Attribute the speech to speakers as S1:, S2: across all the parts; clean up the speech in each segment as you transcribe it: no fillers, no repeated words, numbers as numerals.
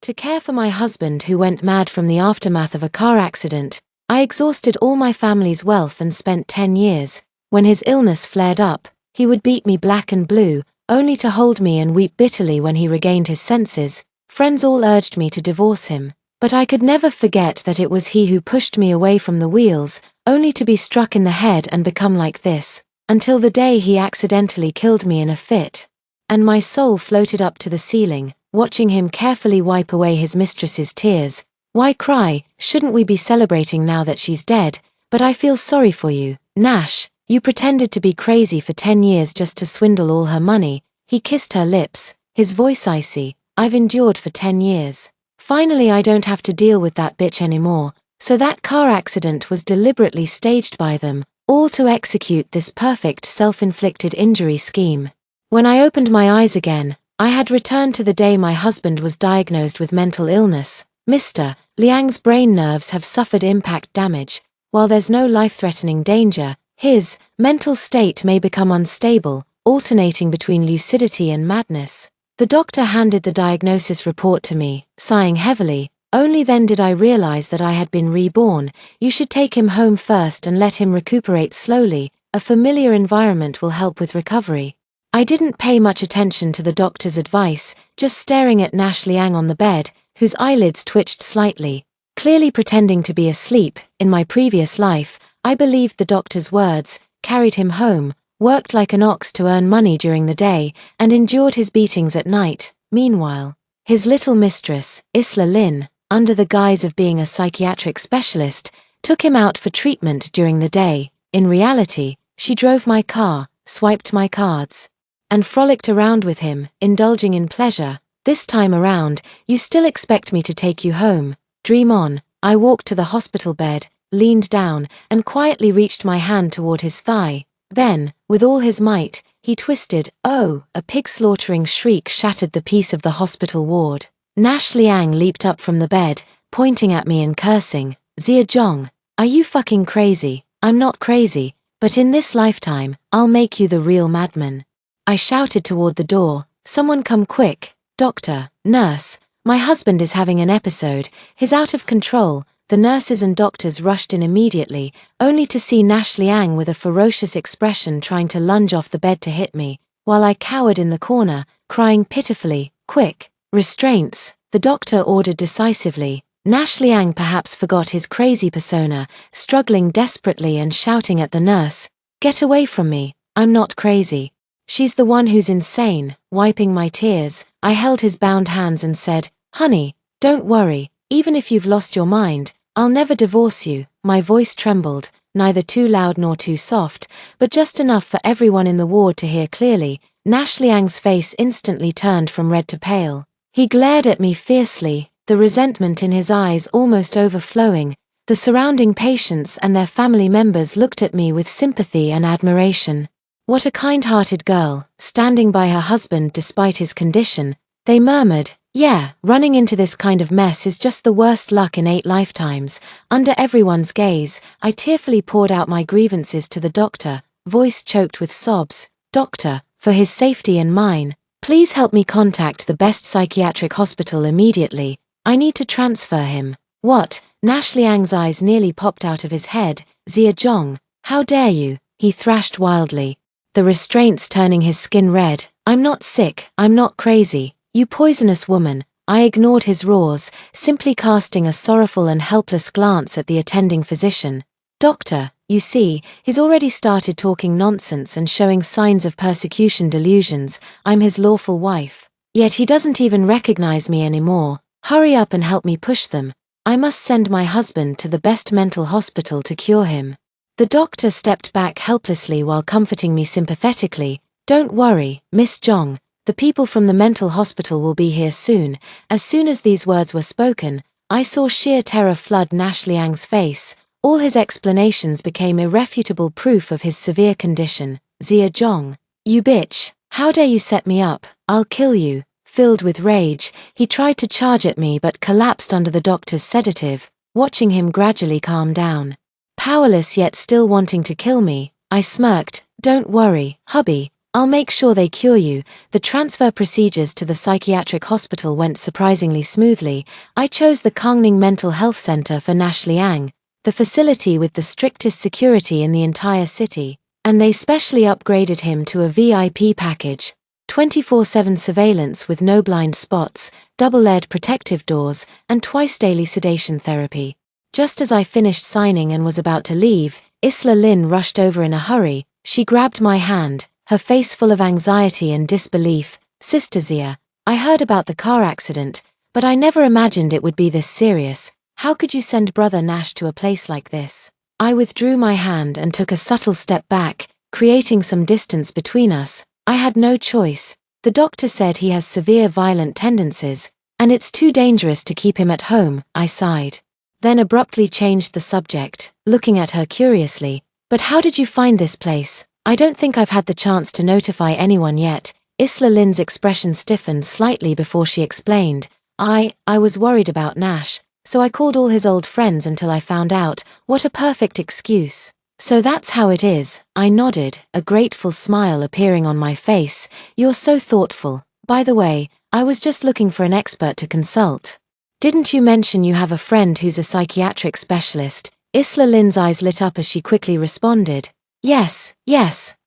S1: To care for my husband who went mad from the aftermath of a car accident, I exhausted all my family's wealth and spent 10 years. When his illness flared up, he would beat me black and blue, only to hold me and weep bitterly when he regained his senses. Friends all urged me to divorce him, but I could never forget that it was he who pushed me away from the wheels, only to be struck in the head and become like this, until the day he accidentally killed me in a fit. And my soul floated up to the ceiling, watching him carefully wipe away his mistress's tears. Why cry? Shouldn't we be celebrating now that she's dead? But I feel sorry for you, Nash. You pretended to be crazy for 10 years just to swindle all her money. He kissed her lips, his voice icy. I've endured for 10 years. Finally, I don't have to deal with that bitch anymore. So that car accident was deliberately staged by them, all to execute this perfect self-inflicted injury scheme. When I opened my eyes again, I had returned to the day my husband was diagnosed with mental illness. Mr. Liang's brain nerves have suffered impact damage. While there's no life-threatening danger, his mental state may become unstable, alternating between lucidity and madness. The doctor handed the diagnosis report to me, sighing heavily. Only then did I realize that I had been reborn. You should take him home first and let him recuperate slowly. A familiar environment will help with recovery. I didn't pay much attention to the doctor's advice, just staring at Nash Liang on the bed, whose eyelids twitched slightly, clearly pretending to be asleep. In my previous life, I believed the doctor's words, carried him home, worked like an ox to earn money during the day, and endured his beatings at night. Meanwhile, his little mistress, Isla Lin, under the guise of being a psychiatric specialist, took him out for treatment during the day. In reality, she drove my car, swiped my cards, and frolicked around with him, indulging in pleasure. This time around, you still expect me to take you home. Dream on. I walked to the hospital bed, leaned down, and quietly reached my hand toward his thigh. Then, with all his might, he twisted. Oh! A pig-slaughtering shriek shattered the peace of the hospital ward. Nash Liang leaped up from the bed, pointing at me and cursing. Zia Zhong, are you fucking crazy? I'm not crazy, but in this lifetime, I'll make you the real madman. I shouted toward the door. Someone come quick. Doctor, nurse, my husband is having an episode. He's out of control. The nurses and doctors rushed in immediately, only to see Nash Liang with a ferocious expression trying to lunge off the bed to hit me, while I cowered in the corner, crying pitifully. Quick! Restraints! The doctor ordered decisively. Nash Liang perhaps forgot his crazy persona, struggling desperately and shouting at the nurse, "Get away from me, I'm not crazy. She's the one who's insane." Wiping my tears, I held his bound hands and said, "Honey, don't worry, even if you've lost your mind, I'll never divorce you." My voice trembled, neither too loud nor too soft, but just enough for everyone in the ward to hear clearly. Nash Liang's face instantly turned from red to pale. He glared at me fiercely, the resentment in his eyes almost overflowing. The surrounding patients and their family members looked at me with sympathy and admiration. What a kind-hearted girl, standing by her husband despite his condition. They murmured, "Yeah, running into this kind of mess is just the worst luck in 8 lifetimes." Under everyone's gaze, I tearfully poured out my grievances to the doctor, voice choked with sobs. "Doctor, for his safety and mine, please help me contact the best psychiatric hospital immediately. I need to transfer him." "What?" Nash Liang's eyes nearly popped out of his head. "Zia Zhong, how dare you?" he thrashed wildly, the restraints turning his skin red. "I'm not sick, I'm not crazy, you poisonous woman." I ignored his roars, simply casting a sorrowful and helpless glance at the attending physician. "Doctor, you see, he's already started talking nonsense and showing signs of persecution delusions. I'm his lawful wife. Yet he doesn't even recognize me anymore. Hurry up and help me push them. I must send my husband to the best mental hospital to cure him." The doctor stepped back helplessly while comforting me sympathetically. "Don't worry, Miss Zhong, the people from the mental hospital will be here soon." As soon as these words were spoken, I saw sheer terror flood Nash Liang's face. All his explanations became irrefutable proof of his severe condition. "Zia Zhong, you bitch, how dare you set me up? I'll kill you." Filled with rage, he tried to charge at me but collapsed under the doctor's sedative, watching him gradually calm down. Powerless yet still wanting to kill me, I smirked. "Don't worry, hubby, I'll make sure they cure you." The transfer procedures to the psychiatric hospital went surprisingly smoothly. I chose the Kangning Mental Health Center for Nash Liang, the facility with the strictest security in the entire city, and they specially upgraded him to a VIP package. 24/7 surveillance with no blind spots, double-layered protective doors, and twice-daily sedation therapy. Just as I finished signing and was about to leave, Isla Lin rushed over in a hurry. She grabbed my hand, her face full of anxiety and disbelief. "Sister Zia, I heard about the car accident, but I never imagined it would be this serious. How could you send Brother Nash to a place like this?" I withdrew my hand and took a subtle step back, creating some distance between us. "I had no choice. The doctor said he has severe violent tendencies, and it's too dangerous to keep him at home," I sighed. Then abruptly changed the subject, looking at her curiously. "But how did you find this place?" "I don't think I've had the chance to notify anyone yet." Isla Lin's expression stiffened slightly before she explained. I was worried about Nash, so I called all his old friends until I found out." What a perfect excuse. "So that's how it is." I nodded, a grateful smile appearing on my face. "You're so thoughtful. By the way, I was just looking for an expert to consult." "Didn't you mention you have a friend who's a psychiatric specialist?" Isla Lin's eyes lit up as she quickly responded. Yes,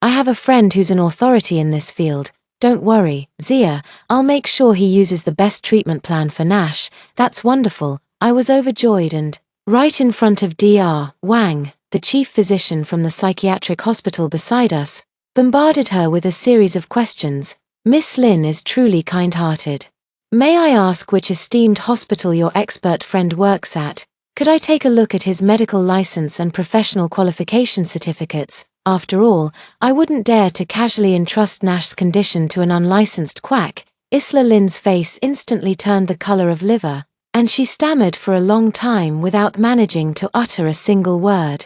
S1: I have a friend who's an authority in this field. Don't worry, Zia, I'll make sure he uses the best treatment plan for Nash." "That's wonderful." I was overjoyed and, right in front of Dr. Wang, the chief physician from the psychiatric hospital beside us, bombarded her with a series of questions. "Miss Lin is truly kind-hearted. May I ask which esteemed hospital your expert friend works at? Could I take a look at his medical license and professional qualification certificates? After all, I wouldn't dare to casually entrust Nash's condition to an unlicensed quack." Isla Lin's face instantly turned the color of liver, and she stammered for a long time without managing to utter a single word.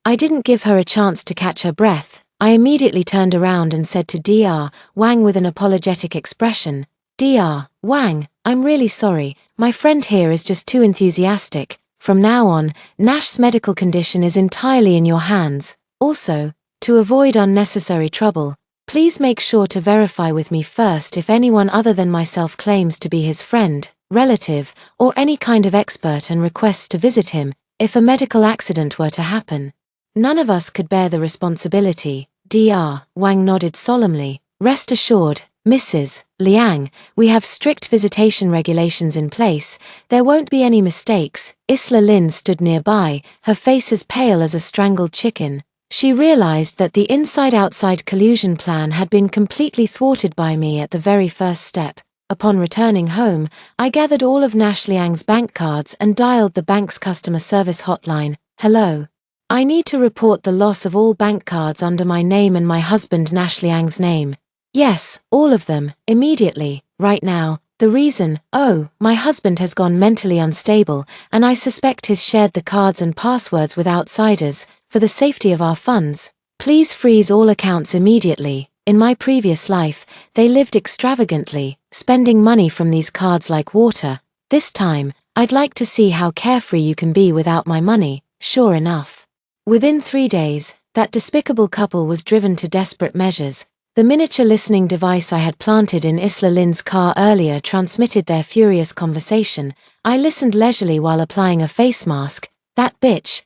S1: I didn't give her a chance to catch her breath. I immediately turned around and said to Dr. Wang with an apologetic expression, "Dr. Wang, I'm really sorry, my friend here is just too enthusiastic. From now on, Nash's medical condition is entirely in your hands. Also, to avoid unnecessary trouble, please make sure to verify with me first if anyone other than myself claims to be his friend, relative, or any kind of expert and requests to visit him, if a medical accident were to happen. None of us could bear the responsibility." Dr. Wang nodded solemnly. "Rest assured, Mrs. Liang, we have strict visitation regulations in place. There won't be any mistakes." Isla Lin stood nearby, her face as pale as a strangled chicken. She realized that the inside-outside collusion plan had been completely thwarted by me at the very first step. Upon returning home, I gathered all of Nash Liang's bank cards and dialed the bank's customer service hotline. "Hello. I need to report the loss of all bank cards under my name and my husband Nash Liang's name." "Yes, all of them, immediately, right now. The reason, my husband has gone mentally unstable, and I suspect he's shared the cards and passwords with outsiders. For the safety of our funds, please freeze all accounts immediately. In my previous life, they lived extravagantly, spending money from these cards like water. This time, I'd like to see how carefree you can be without my money." Sure enough, within 3 days, that despicable couple was driven to desperate measures. The miniature listening device I had planted in Isla Lin's car earlier transmitted their furious conversation. I listened leisurely while applying a face mask. That bitch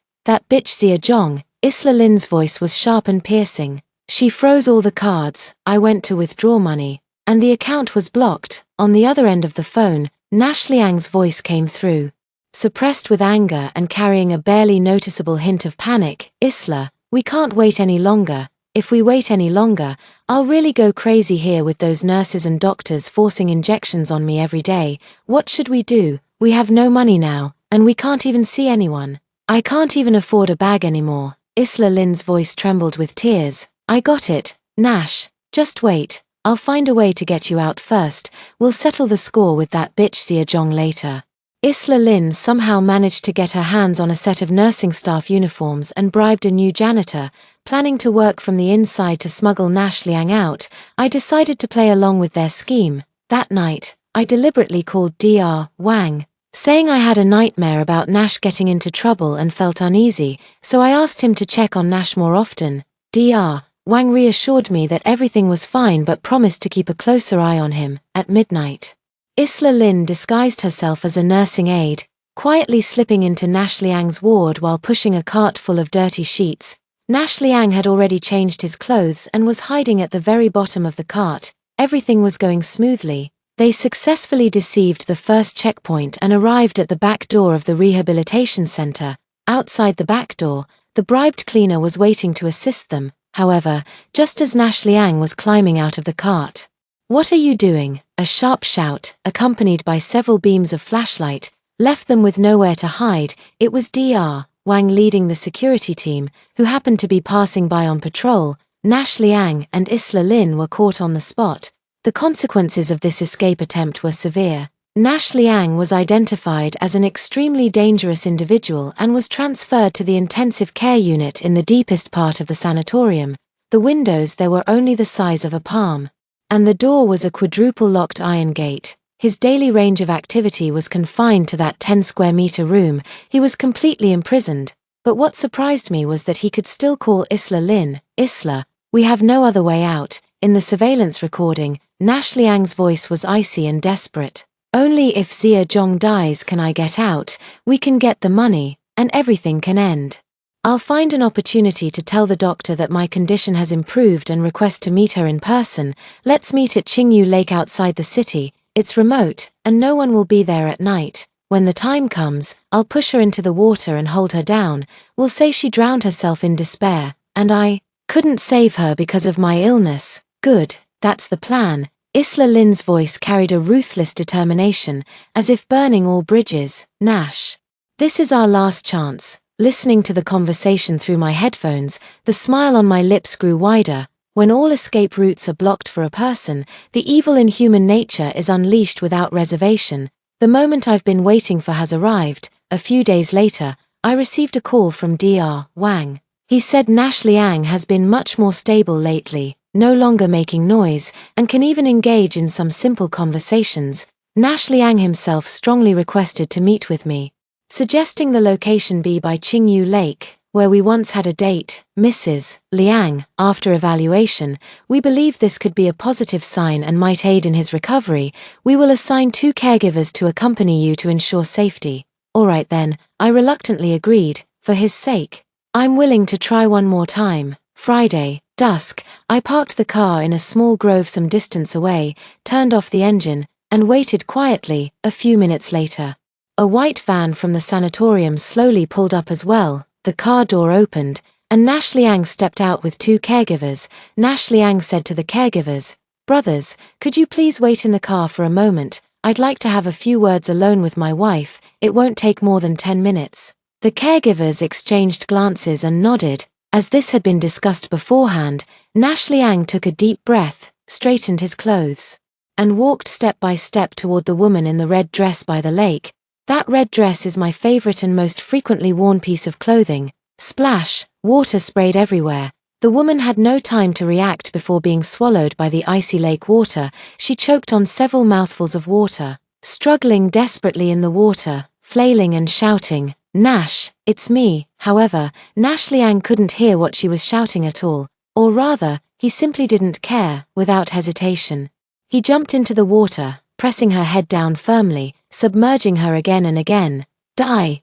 S1: Zia Zhong." Isla Lin's voice was sharp and piercing. "She froze all the cards. I went to withdraw money, and the account was blocked." On the other end of the phone, Nash Liang's voice came through, suppressed with anger and carrying a barely noticeable hint of panic. "Isla, we can't wait any longer. If we wait any longer, I'll really go crazy here with those nurses and doctors forcing injections on me every day. What should we do? We have no money now, and we can't even see anyone. I can't even afford a bag anymore." Isla Lin's voice trembled with tears. "I got it, Nash. Just wait. I'll find a way to get you out first. We'll settle the score with that bitch Zia Zhong later." Isla Lin somehow managed to get her hands on a set of nursing staff uniforms and bribed a new janitor, planning to work from the inside to smuggle Nash Liang out. I decided to play along with their scheme. That night, I deliberately called Dr. Wang, saying I had a nightmare about Nash getting into trouble and felt uneasy, so I asked him to check on Nash more often. Dr. Wang reassured me that everything was fine but promised to keep a closer eye on him. At midnight, Isla Lin disguised herself as a nursing aide, quietly slipping into Nash Liang's ward while pushing a cart full of dirty sheets. Nash Liang had already changed his clothes and was hiding at the very bottom of the cart. Everything was going smoothly. They successfully deceived the first checkpoint and arrived at the back door of the rehabilitation center. Outside the back door, the bribed cleaner was waiting to assist them. However, just as Nash Liang was climbing out of the cart, "What are you doing?" a sharp shout, accompanied by several beams of flashlight, left them with nowhere to hide. It was Dr. Wang leading the security team, who happened to be passing by on patrol. Nash Liang and Isla Lin were caught on the spot. The consequences of this escape attempt were severe. Nash Liang was identified as an extremely dangerous individual and was transferred to the intensive care unit in the deepest part of the sanatorium. The windows there were only the size of a palm, and the door was a quadruple-locked iron gate. His daily range of activity was confined to that 10-square-meter room. He was completely imprisoned. But what surprised me was that he could still call Isla Lin, "Isla, we have no other way out." In the surveillance recording, Nash Liang's voice was icy and desperate. "Only if Zia Zhong dies can I get out. We can get the money, and everything can end. I'll find an opportunity to tell the doctor that my condition has improved and request to meet her in person. Let's meet at Qingyu Lake outside the city. It's remote, and no one will be there at night. When the time comes, I'll push her into the water and hold her down. We'll say she drowned herself in despair, and I couldn't save her because of my illness." "Good, that's the plan." Isla Lin's voice carried a ruthless determination, as if burning all bridges. "Nash, this is our last chance." Listening to the conversation through my headphones, the smile on my lips grew wider. When all escape routes are blocked for a person, the evil in human nature is unleashed without reservation. The moment I've been waiting for has arrived. A few days later, I received a call from Dr. Wang. He said Nash Liang has been much more stable lately, no longer making noise, and can even engage in some simple conversations. Nash Liang himself strongly requested to meet with me, suggesting the location be by Qingyu Lake, where we once had a date. "Mrs. Liang, after evaluation, we believe this could be a positive sign and might aid in his recovery. We will assign 2 caregivers to accompany you to ensure safety." "All right then," I reluctantly agreed. For his sake, I'm willing to try one more time. Friday, dusk, I parked the car in a small grove some distance away, turned off the engine, and waited quietly. A few minutes later, a white van from the sanatorium slowly pulled up as well. The car door opened, and Nash Liang stepped out with 2 caregivers. Nash Liang said to the caregivers, "Brothers, could you please wait in the car for a moment? I'd like to have a few words alone with my wife. It won't take more than 10 minutes. The caregivers exchanged glances and nodded. As this had been discussed beforehand, Nash Liang took a deep breath, straightened his clothes, and walked step by step toward the woman in the red dress by the lake. That red dress is my favorite and most frequently worn piece of clothing. Splash, water sprayed everywhere. The woman had no time to react before being swallowed by the icy lake water. She choked on several mouthfuls of water, struggling desperately in the water, flailing and shouting, "Nash, it's me." However, Nash Liang couldn't hear what she was shouting at all, or rather, he simply didn't care. Without hesitation, he jumped into the water, pressing her head down firmly, submerging her again and again. Die,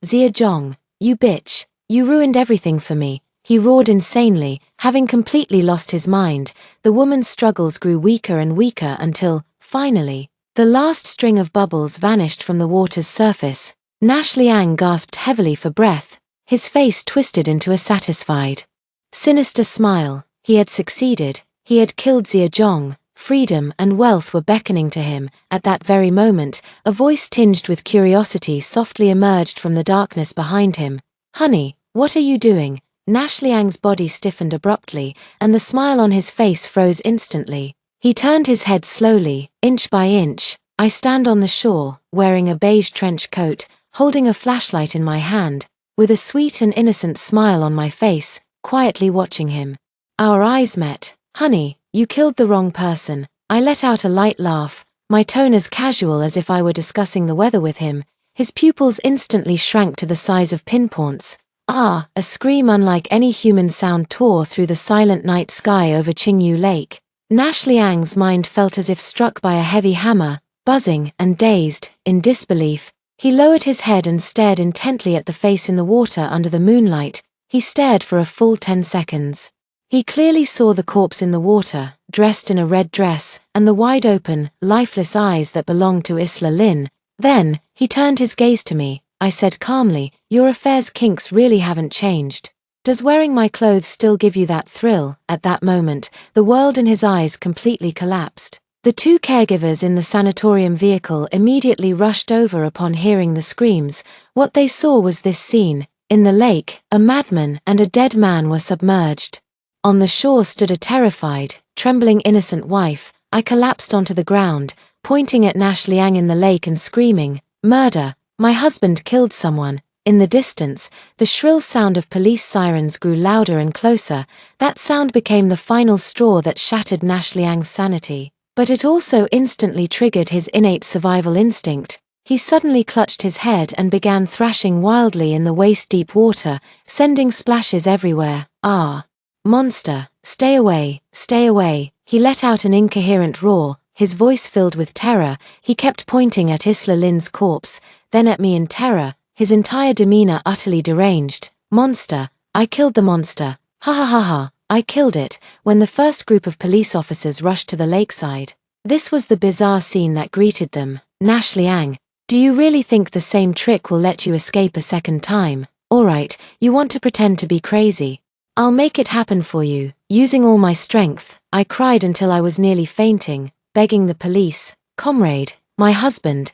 S1: Zia Zhong, you bitch, you ruined everything for me," he roared insanely, having completely lost his mind. The woman's struggles grew weaker and weaker until, finally, the last string of bubbles vanished from the water's surface. Nash Liang gasped heavily for breath, his face twisted into a satisfied, sinister smile. He had succeeded. He had killed Zia Zhong. Freedom and wealth were beckoning to him. At that very moment, a voice tinged with curiosity softly emerged from the darkness behind him. "Honey, what are you doing?" Nash Liang's body stiffened abruptly, and the smile on his face froze instantly. He turned his head slowly, inch by inch. "I stand on the shore, wearing a beige trench coat, holding a flashlight in my hand, with a sweet and innocent smile on my face, quietly watching him." Our eyes met. "Honey, you killed the wrong person." I let out a light laugh, my tone as casual as if I were discussing the weather with him. His pupils instantly shrank to the size of pinpoints. Ah! A scream unlike any human sound tore through the silent night sky over Qingyu Lake. Nash Liang's mind felt as if struck by a heavy hammer. Buzzing and dazed, in disbelief, he lowered his head and stared intently at the face in the water under the moonlight. He stared for a full 10 seconds. He clearly saw the corpse in the water, dressed in a red dress, and the wide-open, lifeless eyes that belonged to Isla Lin. Then, he turned his gaze to me. I said calmly, "Your affairs kinks really haven't changed. Does wearing my clothes still give you that thrill?" At that moment, the world in his eyes completely collapsed. The two caregivers in the sanatorium vehicle immediately rushed over upon hearing the screams. What they saw was this scene. In the lake, a madman and a dead man were submerged. On the shore stood a terrified, trembling innocent wife. I collapsed onto the ground, pointing at Nash Liang in the lake and screaming, "Murder! My husband killed someone." In the distance, the shrill sound of police sirens grew louder and closer. That sound became the final straw that shattered Nash Liang's sanity. But it also instantly triggered his innate survival instinct. He suddenly clutched his head and began thrashing wildly in the waist-deep water, sending splashes everywhere. "Ah! Monster! Stay away! Stay away!" He let out an incoherent roar, his voice filled with terror. He kept pointing at Isla Lin's corpse, then at me in terror, his entire demeanor utterly deranged. "Monster! I killed the monster! Ha ha ha ha! I killed it!" When the first group of police officers rushed to the lakeside, this was the bizarre scene that greeted them. "Nash Liang, do you really think the same trick will let you escape a second time? Alright, you want to pretend to be crazy. I'll make it happen for you." Using all my strength, I cried until I was nearly fainting, begging the police, "Comrade, my husband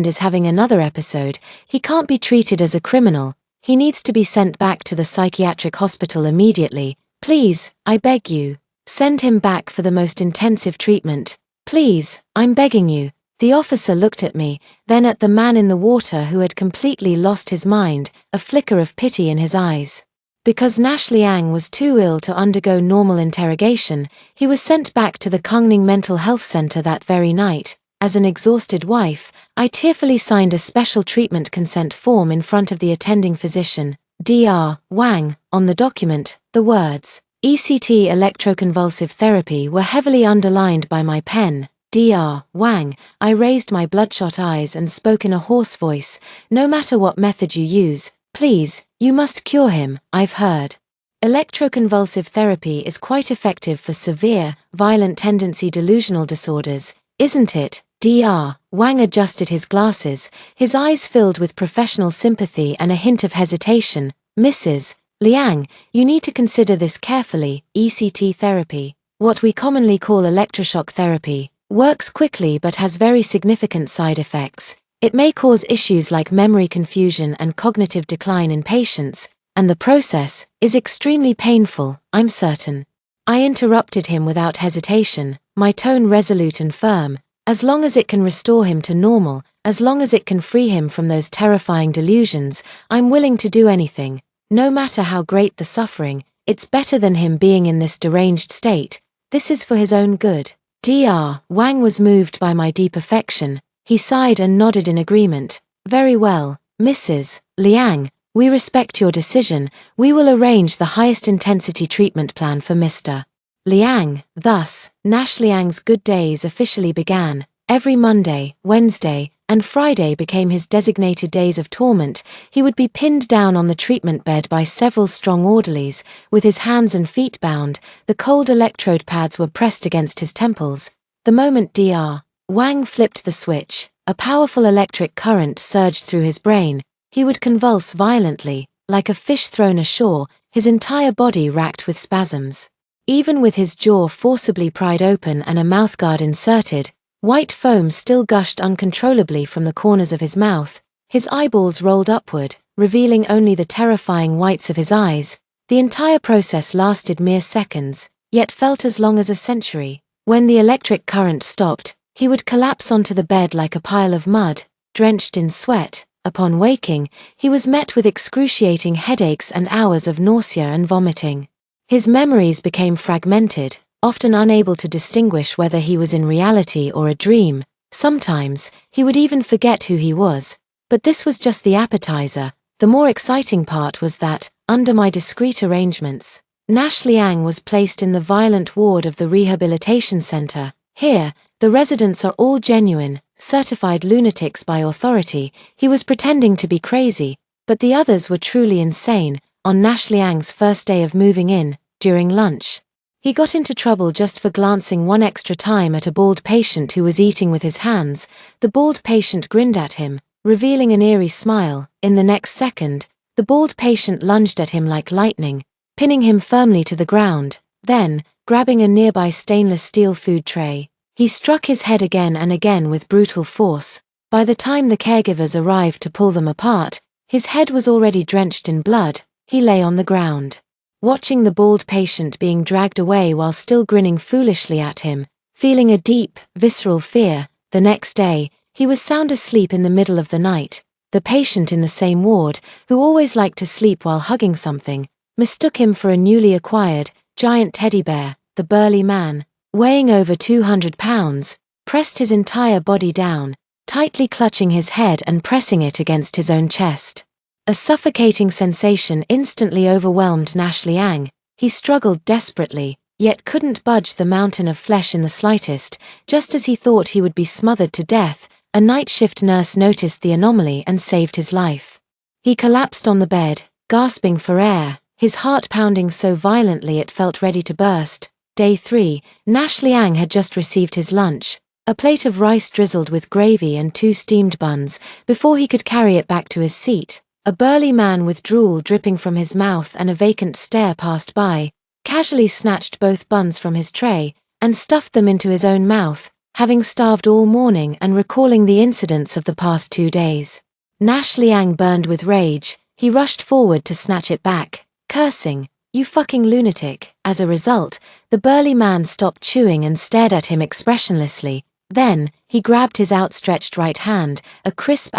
S1: is having another episode. He can't be treated as a criminal. He needs to be sent back to the psychiatric hospital immediately. Please, I beg you. Send him back for the most intensive treatment. Please, I'm begging you." The officer looked at me, then at the man in the water who had completely lost his mind, a flicker of pity in his eyes. Because Nash Liang was too ill to undergo normal interrogation, he was sent back to the Kungning Mental Health Center that very night. As an exhausted wife, I tearfully signed a special treatment consent form in front of the attending physician, Dr. Wang. On the document, the words, "ECT electroconvulsive therapy" were heavily underlined by my pen. "Dr. Wang," I raised my bloodshot eyes and spoke in a hoarse voice, "no matter what method you use, please, you must cure him. I've heard electroconvulsive therapy is quite effective for severe, violent tendency delusional disorders, isn't it?" Dr. Wang adjusted his glasses, his eyes filled with professional sympathy and a hint of hesitation. "Mrs. Liang, you need to consider this carefully. ECT therapy, what we commonly call electroshock therapy, works quickly but has very significant side effects. It may cause issues like memory confusion and cognitive decline in patients, and the process is extremely painful, I'm certain." I interrupted him without hesitation, my tone resolute and firm. "As long as it can restore him to normal, as long as it can free him from those terrifying delusions, I'm willing to do anything. No matter how great the suffering, it's better than him being in this deranged state. This is for his own good." Dr. Wang was moved by my deep affection. He sighed and nodded in agreement. "Very well, Mrs. Liang, we respect your decision. We will arrange the highest intensity treatment plan for Mr. Liang." Thus, Nash Liang's good days officially began. Every Monday, Wednesday, and Friday became his designated days of torment. He would be pinned down on the treatment bed by several strong orderlies, with his hands and feet bound. The cold electrode pads were pressed against his temples. The moment Dr. Wang flipped the switch, a powerful electric current surged through his brain. He would convulse violently, like a fish thrown ashore, his entire body racked with spasms. Even with his jaw forcibly pried open and a mouthguard inserted, white foam still gushed uncontrollably from the corners of his mouth. His eyeballs rolled upward, revealing only the terrifying whites of his eyes. The entire process lasted mere seconds, yet felt as long as a century. When the electric current stopped, he would collapse onto the bed like a pile of mud, drenched in sweat. Upon waking, he was met with excruciating headaches and hours of nausea and vomiting. His memories became fragmented, often unable to distinguish whether he was in reality or a dream. Sometimes, he would even forget who he was. But this was just the appetizer. The more exciting part was that, under my discreet arrangements, Nash Liang was placed in the violent ward of the rehabilitation center. Here, the residents are all genuine, certified lunatics by authority. He was pretending to be crazy, but the others were truly insane. On Nash Liang's first day of moving in, during lunch, he got into trouble just for glancing one extra time at a bald patient who was eating with his hands. The bald patient grinned at him, revealing an eerie smile. In the next second, the bald patient lunged at him like lightning, pinning him firmly to the ground. Then, grabbing a nearby stainless steel food tray, he struck his head again and again with brutal force. By the time the caregivers arrived to pull them apart, his head was already drenched in blood. He lay on the ground, watching the bald patient being dragged away while still grinning foolishly at him, feeling a deep, visceral fear. The next day, he was sound asleep in the middle of the night. The patient in the same ward, who always liked to sleep while hugging something, mistook him for a newly acquired, giant teddy bear. The burly man, weighing over 200 pounds, pressed his entire body down, tightly clutching his head and pressing it against his own chest. A suffocating sensation instantly overwhelmed Nash Liang. He struggled desperately, yet couldn't budge the mountain of flesh in the slightest. Just as he thought he would be smothered to death, a night shift nurse noticed the anomaly and saved his life. He collapsed on the bed, gasping for air, his heart pounding so violently it felt ready to burst. Day 3, Nash Liang had just received his lunch, a plate of rice drizzled with gravy and 2 steamed buns. Before he could carry it back to his seat, a burly man with drool dripping from his mouth and a vacant stare passed by, casually snatched both buns from his tray, and stuffed them into his own mouth, having starved all morning and recalling the incidents of the past 2 days. Nash Liang burned with rage. He rushed forward to snatch it back, cursing, "You fucking lunatic." As a result, the burly man stopped chewing and stared at him expressionlessly. Then, he grabbed his outstretched right hand. A crisp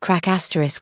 S1: crack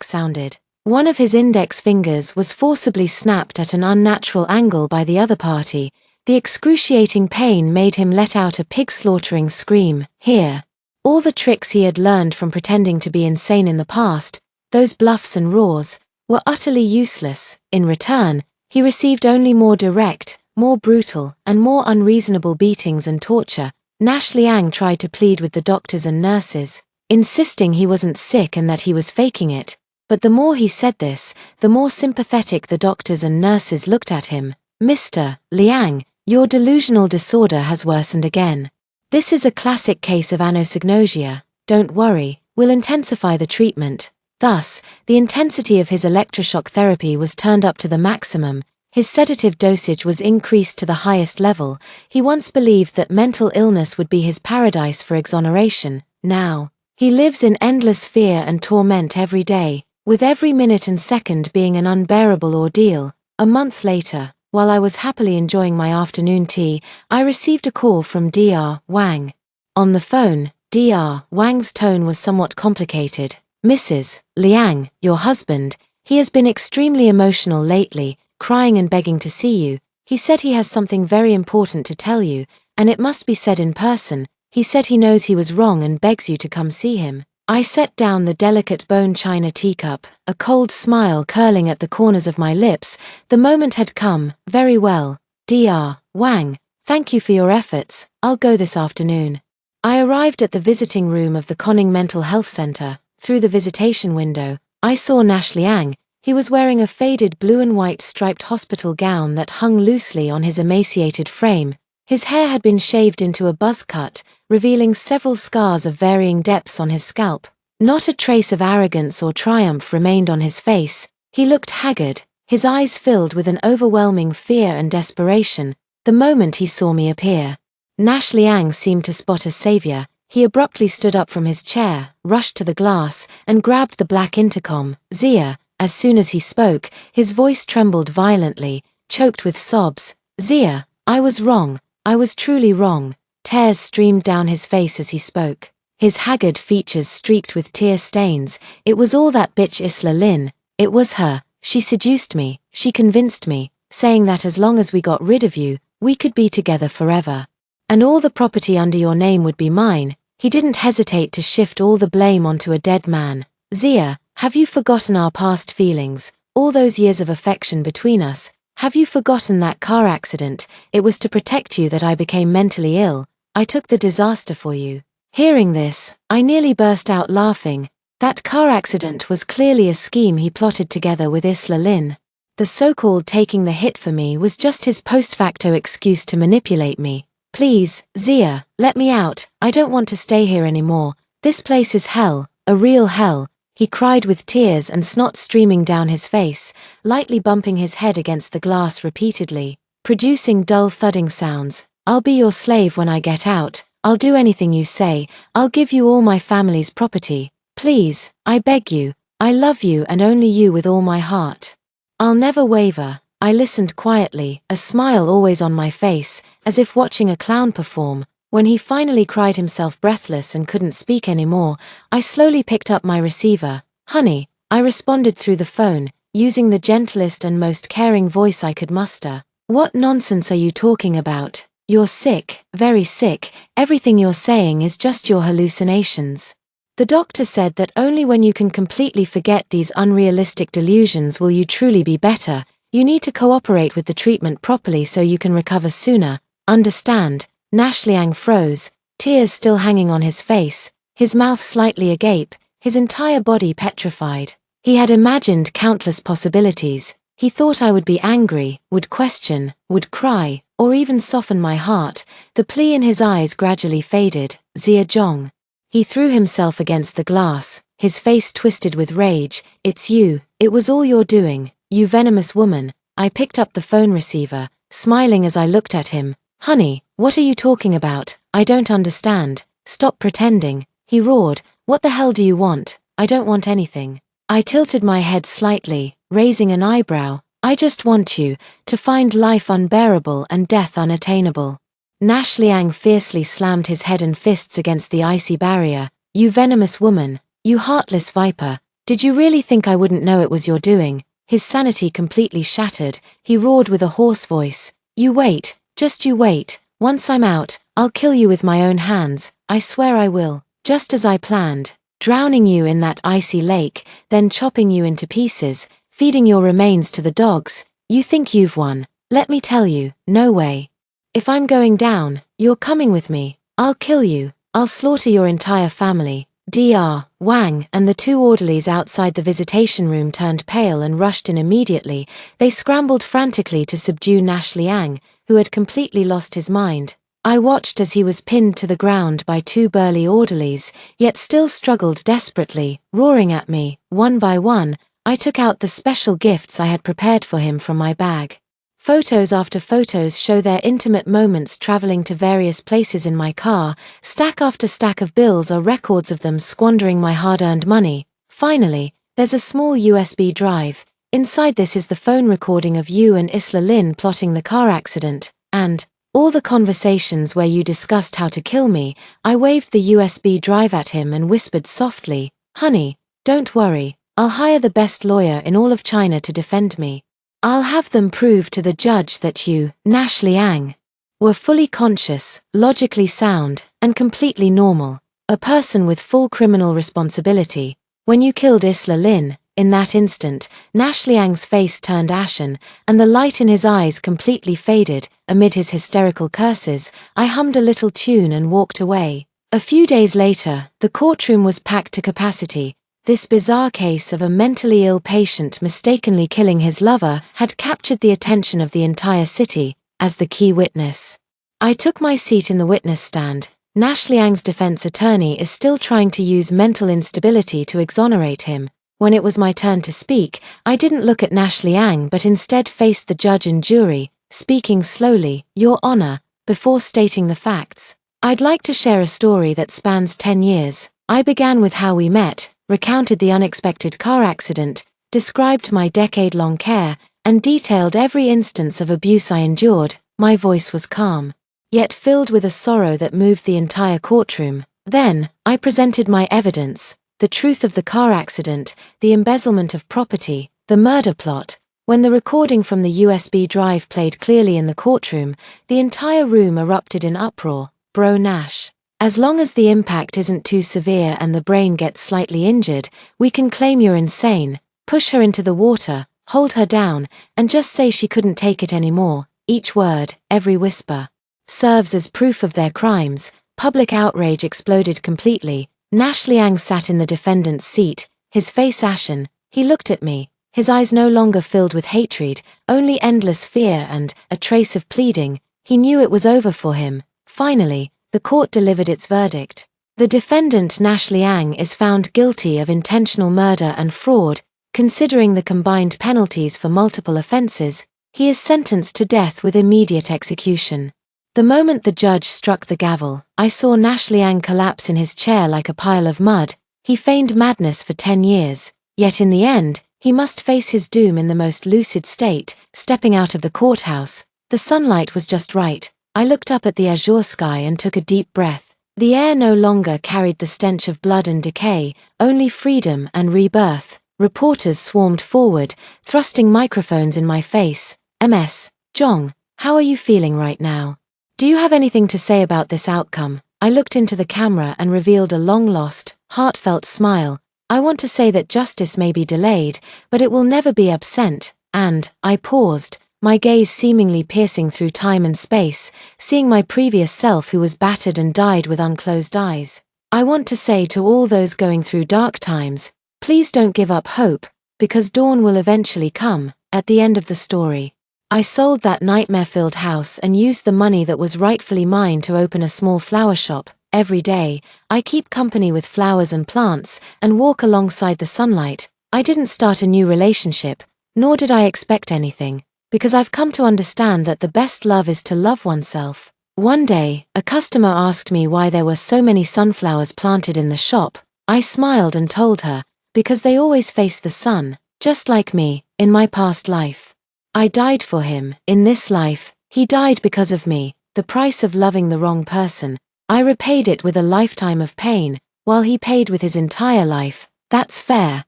S1: sounded. One of his index fingers was forcibly snapped at an unnatural angle by the other party. The excruciating pain made him let out a pig-slaughtering scream. Here, all the tricks he had learned from pretending to be insane in the past, those bluffs and roars, were utterly useless. In return, he received only more direct, more brutal, and more unreasonable beatings and torture. Nash Liang tried to plead with the doctors and nurses, insisting he wasn't sick and that he was faking it. But the more he said this, the more sympathetic the doctors and nurses looked at him. "Mr. Liang, your delusional disorder has worsened again. This is a classic case of anosognosia. Don't worry, we'll intensify the treatment." Thus, the intensity of his electroshock therapy was turned up to the maximum. His sedative dosage was increased to the highest level. He once believed that mental illness would be his paradise for exoneration. Now, he lives in endless fear and torment every day, with every minute and second being an unbearable ordeal. A month later, while I was happily enjoying my afternoon tea, I received a call from Dr. Wang. On the phone, Dr. Wang's tone was somewhat complicated. "Mrs. Liang, your husband, he has been extremely emotional lately, crying and begging to see you. He said he has something very important to tell you, and it must be said in person. He said he knows he was wrong and begs you to come see him." I set down the delicate bone china teacup, a cold smile curling at the corners of my lips. The moment had come. "Very well, Dr. Wang, thank you for your efforts. I'll go this afternoon." I arrived at the visiting room of the Conning Mental Health Center. Through the visitation window, I saw Nash Liang. He was wearing a faded blue and white striped hospital gown that hung loosely on his emaciated frame. His hair had been shaved into a buzz cut, revealing several scars of varying depths on his scalp. Not a trace of arrogance or triumph remained on his face. He looked haggard, his eyes filled with an overwhelming fear and desperation, the moment he saw me appear. Nash Liang seemed to spot a savior. He abruptly stood up from his chair, rushed to the glass, and grabbed the black intercom. "Zia." As soon as he spoke, his voice trembled violently, choked with sobs. "Zia, I was wrong. I was truly wrong." Tears streamed down his face as he spoke, his haggard features streaked with tear stains. "It was all that bitch Isla Lin. It was her. She seduced me, she convinced me, saying that as long as we got rid of you, we could be together forever. And all the property under your name would be mine." He didn't hesitate to shift all the blame onto a dead man. "Zia, Have you forgotten our past feelings, all those years of affection between us? Have you forgotten that car accident? It was to protect you that I became mentally ill. I took the disaster for you. Hearing this, I nearly burst out laughing. That car accident was clearly a scheme he plotted together with Isla Lynn. The so-called taking the hit for me was just his post-facto excuse to manipulate me. Please, Zia, let me out. I don't want to stay here anymore. This place is hell, a real hell. He cried with tears and snot streaming down his face, lightly bumping his head against the glass repeatedly, producing dull thudding sounds. I'll be your slave when I get out. I'll do anything you say. I'll give you all my family's property. Please, I beg you. I love you and only you with all my heart. I'll never waver. I listened quietly, a smile always on my face, as if watching a clown perform. When he finally cried himself breathless and couldn't speak anymore, I slowly picked up my receiver. Honey, I responded through the phone, using the gentlest and most caring voice I could muster. What nonsense are you talking about? You're sick, very sick. Everything you're saying is just your hallucinations. The doctor said that only when you can completely forget these unrealistic delusions will you truly be better. You need to cooperate with the treatment properly so you can recover sooner. Understand? Nash Liang froze, tears still hanging on his face, his mouth slightly agape, his entire body petrified. He had imagined countless possibilities. He thought I would be angry, would question, would cry, or even soften my heart. The plea in his eyes gradually faded. Zia Zhong. He threw himself against the glass, his face twisted with rage. It's you. It was all your doing, you venomous woman. I picked up the phone receiver, smiling as I looked at him. Honey, what are you talking about? I don't understand. Stop pretending, he roared. What the hell do you want? I don't want anything. I tilted my head slightly, raising an eyebrow. I just want you to find life unbearable and death unattainable. Nash Liang fiercely slammed his head and fists against the icy barrier. You venomous woman, you heartless viper. Did you really think I wouldn't know it was your doing? His sanity completely shattered, he roared with a hoarse voice. You wait. Just you wait. Once I'm out, I'll kill you with my own hands. I swear I will. Just as I planned. Drowning you in that icy lake, then chopping you into pieces, feeding your remains to the dogs. You think you've won. Let me tell you, no way. If I'm going down, you're coming with me. I'll kill you. I'll slaughter your entire family. Dr. Wang and the two orderlies outside the visitation room turned pale and rushed in immediately. They scrambled frantically to subdue Nash Liang, who had completely lost his mind. I watched as he was pinned to the ground by two burly orderlies, yet still struggled desperately, roaring at me. One by one, I took out the special gifts I had prepared for him from my bag. Photos after photos show their intimate moments traveling to various places in my car. Stack after stack of bills are records of them squandering my hard-earned money. Finally, there's a small USB drive. Inside this is the phone recording of you and Isla Lynn plotting the car accident, and all the conversations where you discussed how to kill me. I waved the USB drive at him and whispered softly, Honey, don't worry, I'll hire the best lawyer in all of China to defend me. I'll have them prove to the judge that you, Nash Liang, were fully conscious, logically sound, and completely normal, a person with full criminal responsibility. When you killed Isla Lynn, in that instant, Nash Liang's face turned ashen, and the light in his eyes completely faded. Amid his hysterical curses, I hummed a little tune and walked away. A few days later, the courtroom was packed to capacity. This bizarre case of a mentally ill patient mistakenly killing his lover had captured the attention of the entire city, as the key witness. I took my seat in the witness stand. Nash Liang's defense attorney is still trying to use mental instability to exonerate him. When it was my turn to speak, I didn't look at Nash Liang but instead faced the judge and jury, speaking slowly, Your Honor, before stating the facts. I'd like to share a story that spans 10 years. I began with how we met, recounted the unexpected car accident, described my decade-long care, and detailed every instance of abuse I endured. My voice was calm, yet filled with a sorrow that moved the entire courtroom. Then, I presented my evidence, the truth of the car accident, the embezzlement of property, the murder plot. When the recording from the USB drive played clearly in the courtroom, the entire room erupted in uproar. Bro Nash, As long as the impact isn't too severe and the brain gets slightly injured, we can claim you're insane, push her into the water, hold her down, and just say she couldn't take it anymore. Each word, every whisper, serves as proof of their crimes. Public outrage exploded completely. Nash Liang sat in the defendant's seat, his face ashen. He looked at me, his eyes no longer filled with hatred, only endless fear and a trace of pleading. He knew it was over for him. Finally, the court delivered its verdict. The defendant Nash Liang is found guilty of intentional murder and fraud. Considering the combined penalties for multiple offenses, he is sentenced to death with immediate execution. The moment the judge struck the gavel, I saw Nash Liang collapse in his chair like a pile of mud. He feigned madness for 10 years, yet in the end, he must face his doom in the most lucid state. Stepping out of the courthouse, the sunlight was just right. I looked up at the azure sky and took a deep breath. The air no longer carried the stench of blood and decay, only freedom and rebirth. Reporters swarmed forward, thrusting microphones in my face. "Ms. Zhong, how are you feeling right now? Do you have anything to say about this outcome?" I looked into the camera and revealed a long-lost, heartfelt smile. "I want to say that justice may be delayed, but it will never be absent." And I paused, my gaze seemingly piercing through time and space, seeing my previous self who was battered and died with unclosed eyes. "I want to say to all those going through dark times, please don't give up hope, because dawn will eventually come." At the end of the story, I sold that nightmare-filled house and used the money that was rightfully mine to open a small flower shop. Every day, I keep company with flowers and plants and walk alongside the sunlight. I didn't start a new relationship, nor did I expect anything, because I've come to understand that the best love is to love oneself. One day, a customer asked me why there were so many sunflowers planted in the shop. I smiled and told her, because they always face the sun, just like me. In my past life, I died for him. In this life, he died because of me. The price of loving the wrong person. I repaid it with a lifetime of pain, while he paid with his entire life. That's fair.